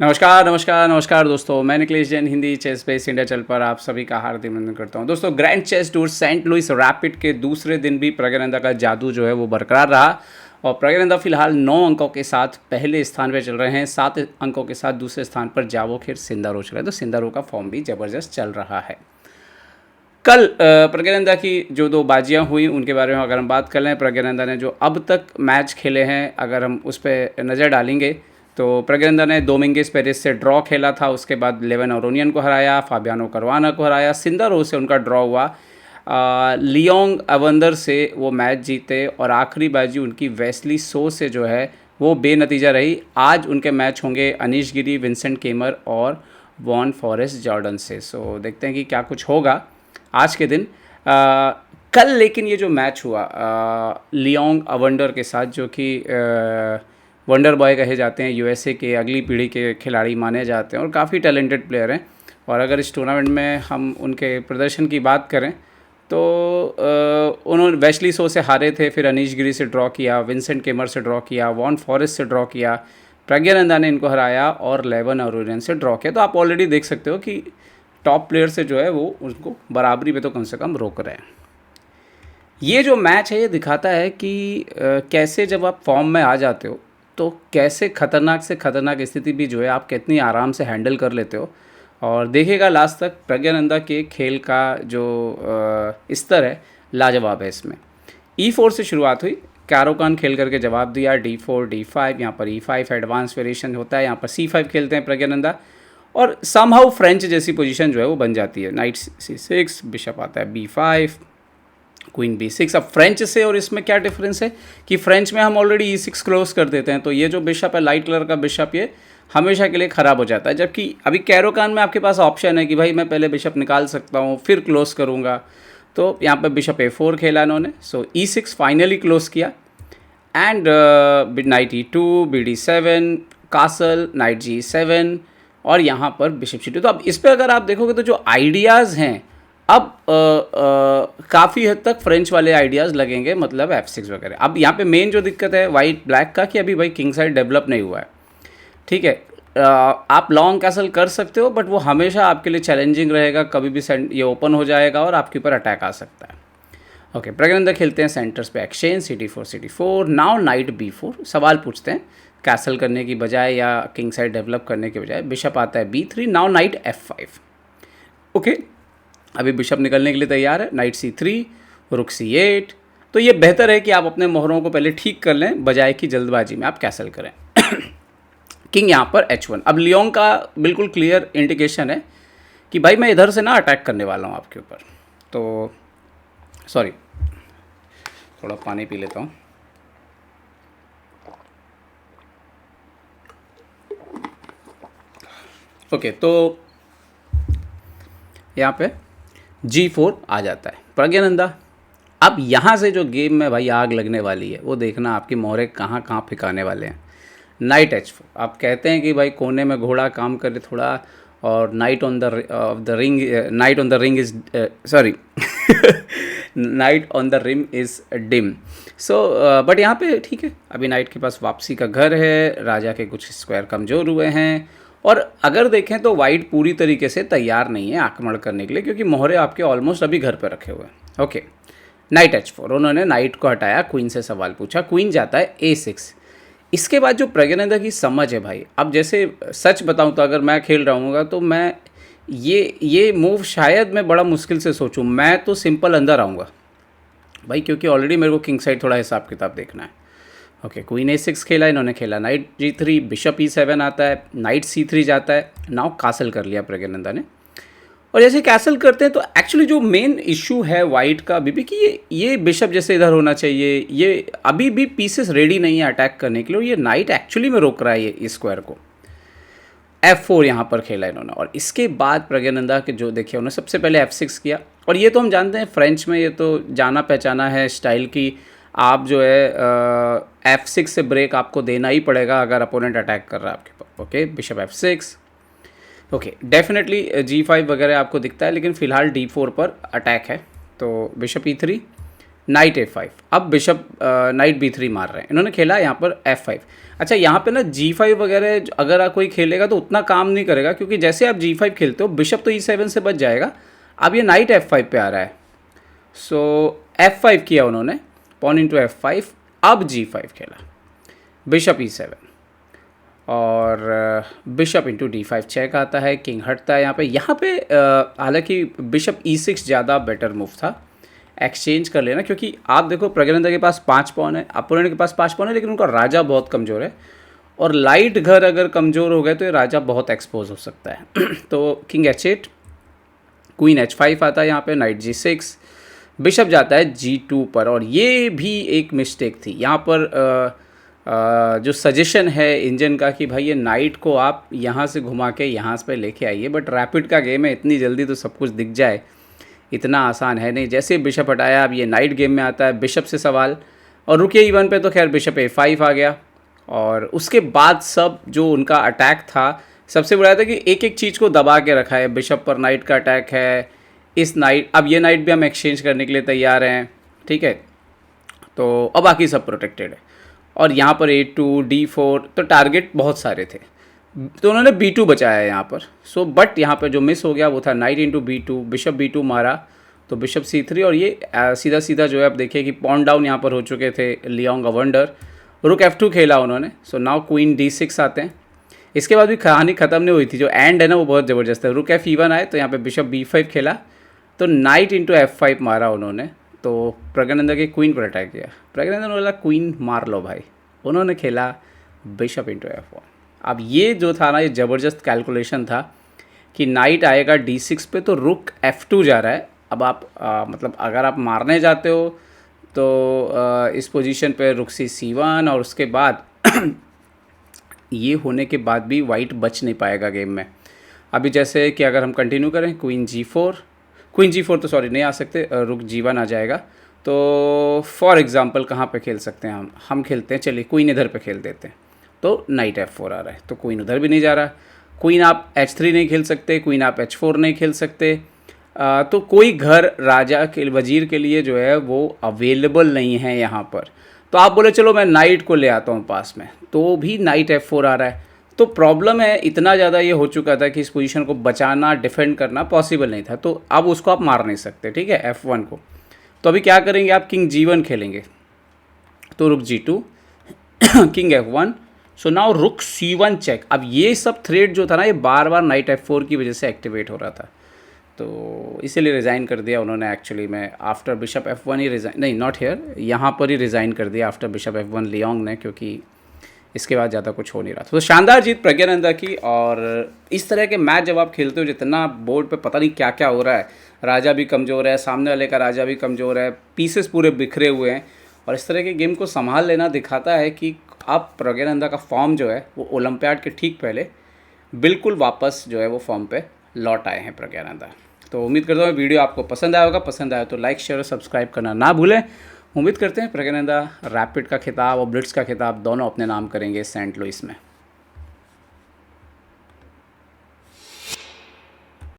नमस्कार नमस्कार नमस्कार दोस्तों, मैं Nikhilesh Jain Hindi ChessBase India channel पर आप सभी का हार्दिक अभिनंदन करता हूं। दोस्तों, Grand Chess Tour Saint Louis Rapid के दूसरे दिन भी प्रज्ञानंदा का जादू जो है वो बरकरार रहा और प्रज्ञानंदा फिलहाल 9 अंकों के साथ पहले स्थान पर चल रहे हैं, 7 अंकों के साथ दूसरे स्थान पर जावो खेर सिंदारो चल रहे हैं। तो सिंदारो का फॉर्म भी ज़बरदस्त चल रहा है। कल प्रज्ञानंदा की जो 2 बाजियां हुई उनके बारे में अगर हम बात कर लें, प्रज्ञानंदा ने जो अब तक मैच खेले हैं अगर हम उस पर नज़र डालेंगे तो प्रज्ञानंदा ने डोमिंगेस पेरेस से ड्रॉ खेला था, उसके बाद लेवन ओरोनियन को हराया, फाबियानो करुआना को हराया, सिंदारो से उनका ड्रॉ हुआ, लियोंग अवंदर से वो मैच जीते और आखिरी बाजी उनकी वेस्ली सो से जो है वो बेनतीजा रही। आज उनके मैच होंगे अनीश गिरी, विंसेंट केमर और वॉन फॉरेस्ट जॉर्डन से। सो देखते हैं कि क्या कुछ होगा आज के दिन। कल लेकिन ये जो मैच हुआ लियोंग अवंडर के साथ, जो कि वंडर बॉय कहे जाते हैं, यूएसए के अगली पीढ़ी के खिलाड़ी माने जाते हैं और काफ़ी टैलेंटेड प्लेयर हैं। और अगर इस टूर्नामेंट में हम उनके प्रदर्शन की बात करें तो उन्होंने वेस्ली सो से हारे थे, फिर अनीश गिरी से ड्रॉ किया, विंसेंट केमर से ड्रॉ किया, वॉन फॉरेस्ट से ड्रॉ किया, प्रज्ञानंदा ने इनको हराया और लेवन ओरोनियन से ड्रॉ किया। तो आप ऑलरेडी देख सकते हो कि टॉप प्लेयर से जो है वो उनको बराबरी पे तो कम से कम रोक रहे हैं। ये जो मैच है ये दिखाता है कि कैसे जब आप फॉर्म में आ जाते हो तो कैसे ख़तरनाक से ख़तरनाक स्थिति भी जो है आप कितनी आराम से हैंडल कर लेते हो। और देखिएगा लास्ट तक प्रज्ञानंदा के खेल का जो स्तर है लाजवाब है। इसमें E4 से शुरुआत हुई, कैरोकान खेल करके जवाब दिया, D4 D5, यहाँ पर E5 एडवांस वेरिएशन होता है, यहाँ पर C5 खेलते हैं प्रज्ञानंदा और समहाउ फ्रेंच जैसी पोजीशन जो है वो बन जाती है। नाइट C6, बिशप आता है B5, क्वीन B6। अब फ्रेंच से और इसमें क्या डिफरेंस है कि फ्रेंच में हम ऑलरेडी E6 क्लोज कर देते हैं, तो ये जो बिशप है लाइट कलर का बिशप ये हमेशा के लिए ख़राब हो जाता है। जबकि अभी कैरोकान में आपके पास ऑप्शन है कि भाई मैं पहले बिशप निकाल सकता हूँ फिर क्लोज करूँगा। तो यहाँ पर बिशप A4 खेला इन्होंने, सो E6 फाइनली क्लोज किया and night E2, BD7, castle, night G7 और यहाँ पर बिशप C2। तो अब इस पर अगर आप देखोगे तो जो आइडियाज़ हैं अब काफ़ी हद तक फ्रेंच वाले आइडियाज़ लगेंगे, मतलब F6 वगैरह। अब यहाँ पे मेन जो दिक्कत है वाइट ब्लैक का कि अभी भाई किंग साइड डेवलप नहीं हुआ है, ठीक है। आप लॉन्ग कैसल कर सकते हो बट वो हमेशा आपके लिए चैलेंजिंग रहेगा, कभी भी ये ओपन हो जाएगा और आपके ऊपर अटैक आ सकता है। ओके, प्रज्ञानंदा खेलते हैं सेंटर्स पे exchange CD4 CD4, now night B4। सवाल पूछते हैं कैसल करने की बजाय या किंग साइड डेवलप करने के बजाय। बिशप आता है B3, now night F5। Okay, अभी बिशप निकलने के लिए तैयार है, नाइट C3, रुक C8। तो ये बेहतर है कि आप अपने मोहरों को पहले ठीक कर लें बजाय कि जल्दबाजी में आप कैसल करें। किंग यहाँ पर H1। अब लियोंग का बिल्कुल क्लियर इंडिकेशन है कि भाई मैं इधर से ना अटैक करने वाला हूँ आपके ऊपर। तो सॉरी, थोड़ा पानी पी लेता हूँ। ओके, तो यहाँ पे G4 आ जाता है प्रज्ञानंदा। अब यहाँ से जो गेम में भाई आग लगने वाली है वो देखना, आपकी मोहरे कहाँ कहाँ फिकाने वाले हैं। Night H4। आप कहते हैं कि भाई कोने में घोड़ा काम करे थोड़ा, और knight on the ring, knight on the ring is sorry knight on the rim is dim. So but यहाँ पे ठीक है, अभी नाइट के पास वापसी का घर है, राजा के कुछ स्क्वायर कमज़ोर हुए हैं और अगर देखें तो वाइट पूरी तरीके से तैयार नहीं है आक्रमण करने के लिए क्योंकि मोहरे आपके ऑलमोस्ट अभी घर पर रखे हुए हैं। ओके, नाइट H4, उन्होंने नाइट को हटाया, क्वीन से सवाल पूछा, क्वीन जाता है A6। इसके बाद जो प्रज्ञानंदा की समझ है भाई, अब जैसे सच बताऊं तो अगर मैं खेल रहा हूँगा तो मैं ये मूव शायद मैं बड़ा मुश्किल से सोचूं, मैं तो सिंपल अंदर आऊँगा भाई क्योंकि ऑलरेडी मेरे को किंग साइड थोड़ा हिसाब किताब देखना है। ओके, क्वीन A6 खेला इन्होंने, खेला नाइट G3, बिशप E7 आता है, नाइट C3 जाता है, नाउ कासल कर लिया प्रज्ञानंदा ने। और जैसे कैसल करते हैं तो एक्चुअली जो मेन इशू है वाइट का अभी भी कि ये बिशप जैसे इधर होना चाहिए, ये अभी भी पीसेस रेडी नहीं है अटैक करने के लिए, और ये नाइट एक्चुअली में रोक रहा है ये स्क्वायर को। F4 यहाँ पर खेला इन्होंने और इसके बाद प्रज्ञानंदा के जो देखिए उन्होंने सबसे पहले F6 किया। और ये तो हम जानते हैं फ्रेंच में ये तो जाना पहचाना है स्टाइल की, आप जो है F6 से ब्रेक आपको देना ही पड़ेगा अगर अपोनेंट अटैक कर रहा है आपके पास। Okay, bishop F6। Okay, definitely G5 वगैरह आपको दिखता है लेकिन फ़िलहाल D4 पर अटैक है। तो बिशप E3, नाइट F5। अब बिशप नाइट B3 मार रहे हैं, इन्होंने खेला यहाँ पर F5। अच्छा यहाँ पे ना G5 वगैरह अगर कोई खेलेगा तो उतना काम नहीं करेगा, क्योंकि जैसे आप G5 खेलते हो बिशप तो E7 से बच जाएगा। अब ये नाइट F5 पे आ रहा है, सो F5 किया उन्होंने, पॉन इंटू F5। अब G5 खेला, बिशप E7 और बिशप इंटू D5 चेक आता है, किंग हटता है यहाँ पे हालांकि बिशप E6 ज़्यादा बेटर मूव था, एक्सचेंज कर लेना, क्योंकि आप देखो प्रज्ञानंदा के पास 5 पॉन है, अपोनेंट के पास 5 पॉन है, लेकिन उनका राजा बहुत कमज़ोर है और लाइट घर अगर कमज़ोर हो गए तो ये राजा बहुत एक्सपोज हो सकता है। तो किंग H8, क्वीन H5 आता है यहाँ पे, नाइट G6, बिशप जाता है G2 पर। और ये भी एक मिस्टेक थी यहाँ पर, जो सजेशन है इंजन का कि भाई ये नाइट को आप यहाँ से घुमा के यहाँ पे लेके आइए, बट रैपिड का गेम है, इतनी जल्दी तो सब कुछ दिख जाए इतना आसान है नहीं। जैसे बिशप हटाया, अब ये नाइट गेम में आता है, बिशप से सवाल, और रुके E1 पे तो खैर बिशप A5 आ गया। और उसके बाद सब जो उनका अटैक था, सबसे बड़ा था कि एक एक चीज़ को दबा के रखा है। बिशप पर नाइट का अटैक है, इस नाइट, अब ये नाइट भी हम एक्सचेंज करने के लिए तैयार हैं, ठीक है, तो अब बाकी सब प्रोटेक्टेड है। और यहाँ पर A2 D4, तो टारगेट बहुत सारे थे, तो उन्होंने B2 बचाया यहाँ पर। सो बट यहाँ पर जो मिस हो गया वो था night into B2, bishop B2 मारा तो बिशप C3, और ये सीधा सीधा जो है आप देखिए कि पॉन डाउन यहाँ पर हो चुके थे लियोंग अवंडर। रुक F2 खेला उन्होंने, सो नाउ क्वीन D6 आते हैं। इसके बाद भी कहानी ख़त्म नहीं हुई थी, जो एंड है ना वो बहुत ज़बरदस्त है। रुक F1 आए तो यहाँ पे बिशप B5 खेला, तो नाइट इंटू F5 मारा उन्होंने, तो प्रज्ञानंदा के क्वीन पर अटैक किया। प्रज्ञानंदा ने बोला क्वीन मार लो भाई, उन्होंने खेला बिशप इंटू F1। अब ये जो था ना, ये ज़बरदस्त कैलकुलेशन था कि नाइट आएगा D6 पे, तो रुक F2 जा रहा है। अब आप मतलब अगर आप मारने जाते हो तो इस पोजीशन पे रुक C1, और उसके बाद ये होने के बाद भी वाइट बच नहीं पाएगा गेम में। अभी जैसे कि अगर हम कंटिन्यू करें, क्वीन G4 तो सॉरी नहीं आ सकते, रुक G1 आ जाएगा। तो फॉर एग्ज़ाम्पल कहाँ पे खेल सकते हैं हम खेलते हैं, चलिए क्वीन इधर पे खेल देते हैं, तो नाइट F4 आ रहा है, तो क्वीन उधर भी नहीं जा रहा। क्वीन आप H3 नहीं खेल सकते, क्वीन आप H4 नहीं खेल सकते, तो कोई घर राजा के वजीर के लिए जो है वो अवेलेबल नहीं है यहाँ पर। तो आप बोले चलो मैं नाइट को ले आता हूँ पास में, तो भी नाइट F4 आ रहा है। तो प्रॉब्लम है, इतना ज़्यादा ये हो चुका था कि इस पोजीशन को बचाना, डिफेंड करना पॉसिबल नहीं था, तो अब उसको आप मार नहीं सकते, ठीक है, F1 को। तो अभी क्या करेंगे आप, किंग G1 खेलेंगे, तो रुक G2 king F1, so now रुक C1 चेक। अब ये सब थ्रेड जो था ना, ये बार बार नाइट F4 की वजह से एक्टिवेट हो रहा था, तो इसीलिए रिज़ाइन कर दिया उन्होंने। एक्चुअली में आफ्टर बिशप F1 ही रिज़ाइन, नहीं नॉट हेयर, यहाँ पर ही रिज़ाइन कर दिया आफ्टर बिशप F1 लियोंग ने, क्योंकि इसके बाद ज़्यादा कुछ हो नहीं रहा था। तो शानदार जीत प्रज्ञानंदा की। और इस तरह के मैच जब आप खेलते हो, जितना बोर्ड पे पता नहीं क्या क्या हो रहा है, राजा भी कमज़ोर है, सामने वाले का राजा भी कमज़ोर है, पीसेस पूरे बिखरे हुए हैं, और इस तरह के गेम को संभाल लेना दिखाता है कि आप प्रज्ञानंदा का फॉर्म जो है वो ओलंपियाड के ठीक पहले बिल्कुल वापस जो है वो फॉर्म पे लौट आए हैं प्रज्ञानंदा। तो उम्मीद करता हूँ वीडियो आपको पसंद आया होगा, पसंद आया तो लाइक शेयर और सब्सक्राइब करना ना भूलें। उम्मीद करते हैं प्रज्ञानंदा रैपिड का खिताब और ब्लिट्स का खिताब दोनों अपने नाम करेंगे सेंट लुइस में।